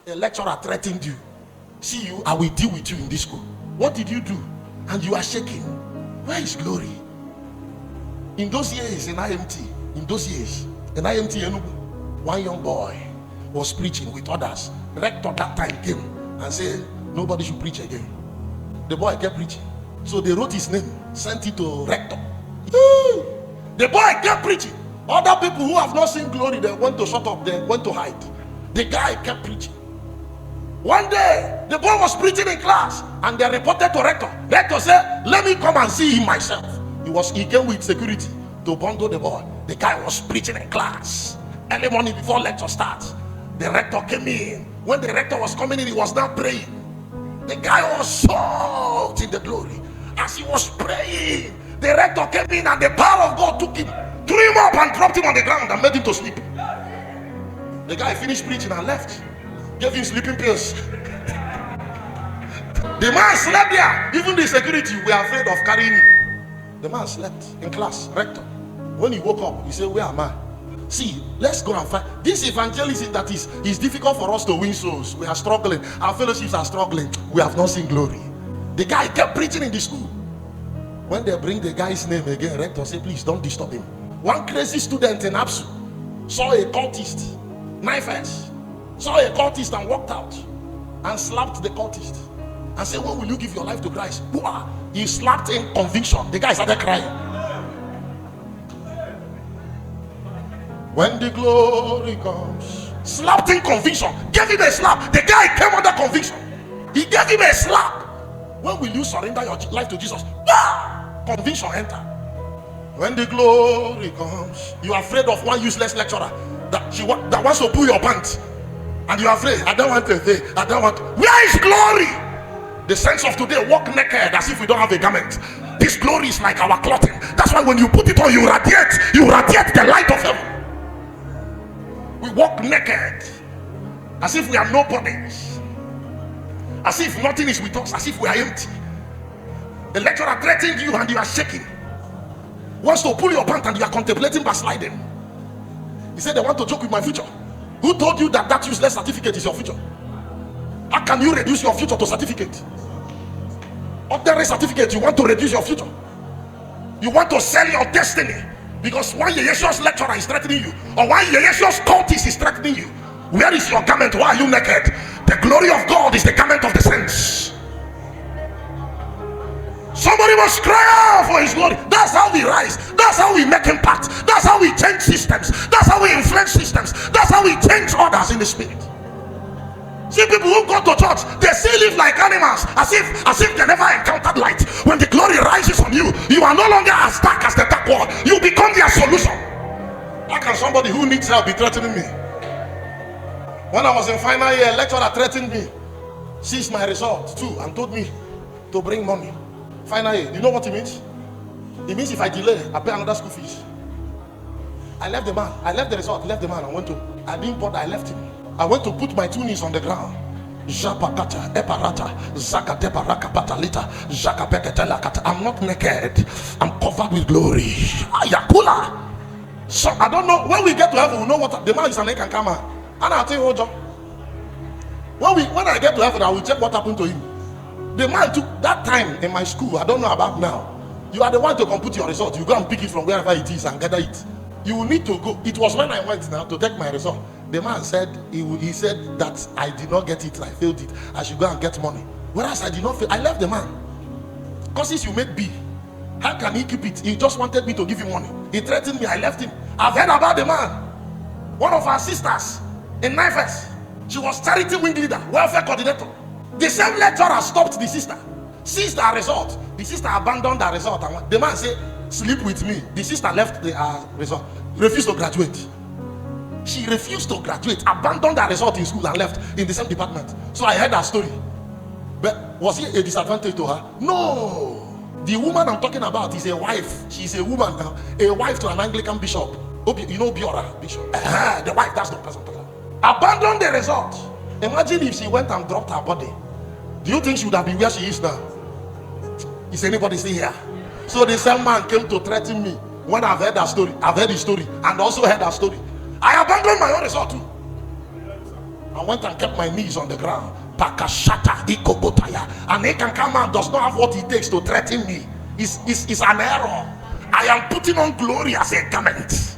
A lecturer threatened you. See you, I will deal with you in this school. What did you do? And you are shaking. Where is glory? In those years in IMT, one young boy was preaching with others. Rector that time came and said, nobody should preach again. The boy kept preaching. So they wrote his name, sent it to rector. The boy kept preaching. Other people who have not seen glory, they went to shut up, they went to hide. The guy kept preaching. One day, the boy was preaching in class and they reported to rector. Rector said, let me come and see him myself. He came with security to bundle the boy. The guy was preaching in class. Early morning before lecture starts, the rector came in. When the rector was coming in, he was now praying. The guy was soaked in the glory. As he was praying, the rector came in and the power of God took him, threw him up and dropped him on the ground and made him to sleep. The guy finished preaching and left. Gave him sleeping pills. The man slept there. Even the security were afraid of carrying him. The man slept in class, rector. When he woke up, he said, where am I? See, let's go and fight. This evangelism that is difficult for us to win souls. We are struggling. Our fellowships are struggling. We have not seen glory. The guy kept preaching in the school. When they bring the guy's name again, rector said, please don't disturb him. One crazy student in APSU saw a cultist, knife-edge, saw a cultist and walked out and slapped the cultist and said, when will you give your life to Christ? He slapped in conviction. The guy started crying. When the glory comes, slapped in conviction, gave him a slap. The guy came under conviction. He gave him a slap. When will you surrender your life to Jesus? Conviction enter. When the glory comes, you are afraid of one useless lecturer that wants to pull your pants, and you are afraid. I don't want to say. I don't want. Where is glory? The saints of today walk naked as if we don't have a garment. This glory is like our clothing. That's why when you put it on, you radiate the light of heaven. We walk naked as if we are nobodies, as if nothing is with us, as if we are empty. The lecturer threatened you and you are shaking. Wants to pull your pants and you are contemplating backsliding. He said they want to joke with my future. Who told you that useless certificate is your future? How can you reduce your future to certificate? Ordinary certificate, you want to reduce your future. You want to sell your destiny because one Yeshua's lecturer is threatening you, or one Yeshua's cultist is threatening you. Where is your garment? Why are you naked? The glory of God is the garment of the saints. Somebody must cry out for his glory. That's how we rise. That's how we make impact. That's how we change systems. That's how we influence systems. That's how we change others in the spirit. See, people who go to church, they still live like animals, as if they never encountered light. When the glory rises on you, you are no longer as dark as the dark world. You become their solution. How can somebody who needs help be threatening me? When I was in final year, a lecturer threatened me, seized my result too, and told me to bring money. Final year, you know what it means? It means if I delay, I pay another school fees. I left the man. I left the result. I left the man. I didn't bother. I left him. I went to put my 2 knees on the ground. I'm not naked. I'm covered with glory. So I don't know. When we get to heaven, we know what the man is an Ekankama. And I'll tell you what, when I get to heaven, I will check what happened to him. The man took that time in my school. I don't know about now. You are the one to compute your result. You go and pick it from wherever it is and gather it. You will need to go. It was when I went now to take my result. The man said, he said that I did not get it, I failed it. I should go and get money. Whereas I did not fail. I left the man. Because since you made B, how can he keep it? He just wanted me to give him money. He threatened me. I left him. I've heard about the man. One of our sisters in Nifes, she was charity wing leader, welfare coordinator. The same lecturer stopped the sister, seized her result. The sister abandoned her result. And the man said, sleep with me. The sister left the result, refused to graduate. She refused to graduate, abandoned her result in school and left in the same department. So I heard her story. But was it a disadvantage to her? No. The woman I'm talking about is a wife. She's a woman now, a wife to an Anglican bishop. You know Biora bishop. The wife, that's the person. Abandoned the result. Imagine if she went and dropped her body. Do you think she would have been where she is now? Is anybody still here? So the same man came to threaten me when I've heard that story. I've heard his story and also heard that story. I abandoned my own result too. I went and kept my knees on the ground. Pakashata ikobotaya. And a can man does not have what it takes to threaten me. It's an error. I am putting on glory as a garment.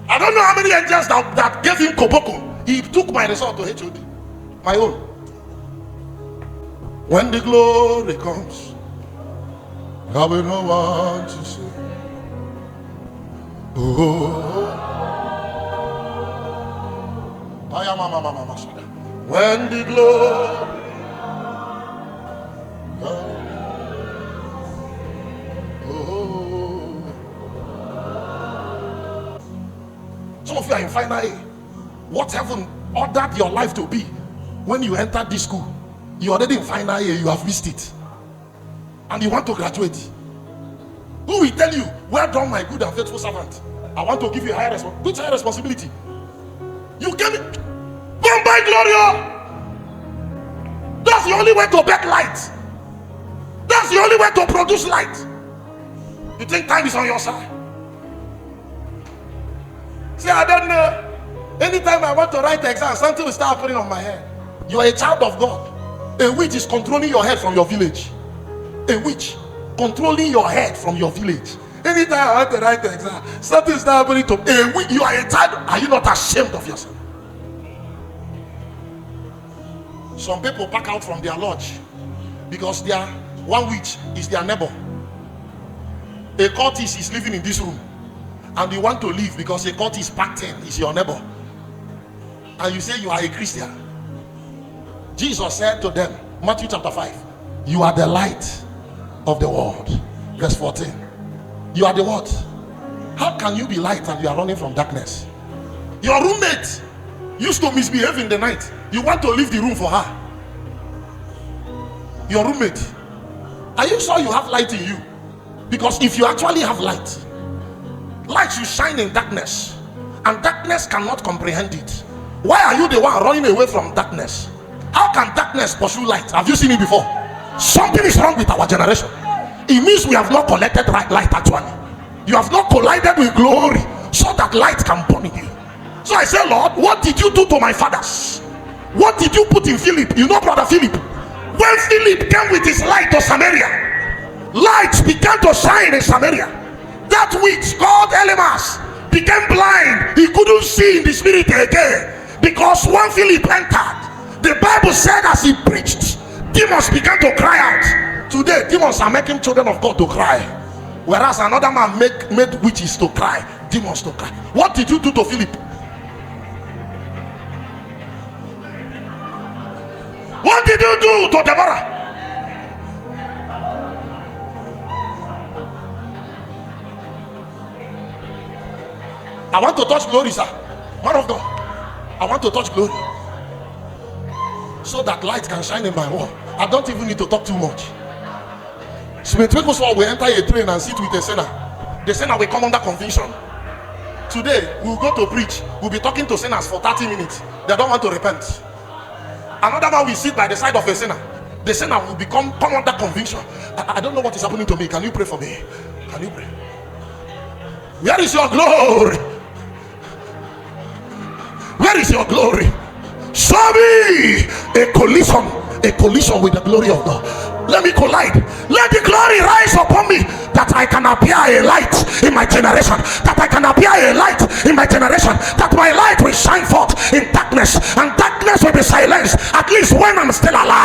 I don't know how many angels that gave him koboko. He took my result to HOD. My own. When the glory comes, I will know what to say. Oh, I am mama. When the glory comes, oh. Some of you are in final A. What heaven ordered your life to be when you entered this school, you're already in final A, you have missed it. And you want to graduate. Who will tell you, well done, my good and faithful servant? I want to give you a higher responsibility. Which higher responsibility? You came in. Go and buy Gloria. That's the only way to bet light. That's the only way to produce light. You think time is on your side? See, I don't know. Anytime I want to write the exam, something will start putting on my head. You are a child of God. A witch is controlling your head from your village. A witch controlling your head from your village. Anytime I want to write the exam, something is not happening to a witch. You are a child. Are you not ashamed of yourself? Some people pack out from their lodge because their one witch is their neighbor. A cultist is living in this room, and you want to leave because a cultist packed in is your neighbor, and you say you are a Christian. Jesus said to them, Matthew chapter 5, you are the light of the world. Verse 14. You are the what? How can you be light and you are running from darkness? Your roommate used to misbehave in the night. You want to leave the room for her. Your roommate. Are you sure you have light in you? Because if you actually have light, light should shine in darkness, and darkness cannot comprehend it. Why are you the one running away from darkness? How can darkness pursue light? Have you seen it before? Something is wrong with our generation. It means we have not collected right light actually. You have not collided with glory so that light can burn in you. So I say, Lord, what did you do to my fathers? What did you put in Philip? You know brother Philip? When Philip came with his light to Samaria, light began to shine in Samaria. That witch called Elimas became blind. He couldn't see in the spirit again, because when Philip entered, the Bible said as he preached, demons began to cry out. Today, demons are making children of God to cry, whereas another man made witches to cry, demons to cry. What did you do to Philip? What did you do to Deborah? I want to touch glory, sir. Man of God, I want to touch glory so that light can shine in my wall. I don't even need to talk too much. Smith Wigglesworth will enter a train and sit with a sinner. The sinner will come under conviction. Today, we'll go to preach. We'll be talking to sinners for 30 minutes. They don't want to repent. Another man will sit by the side of a sinner. The sinner will come under conviction. I don't know what is happening to me. Can you pray for me? Can you pray? Where is your glory? Where is your glory? Show me a collision with the glory of God. Let me collide. Let the glory rise upon me, that I can appear a light in my generation, that I can appear a light in my generation, that my light will shine forth in darkness, and darkness will be silenced, at least when I'm still alive.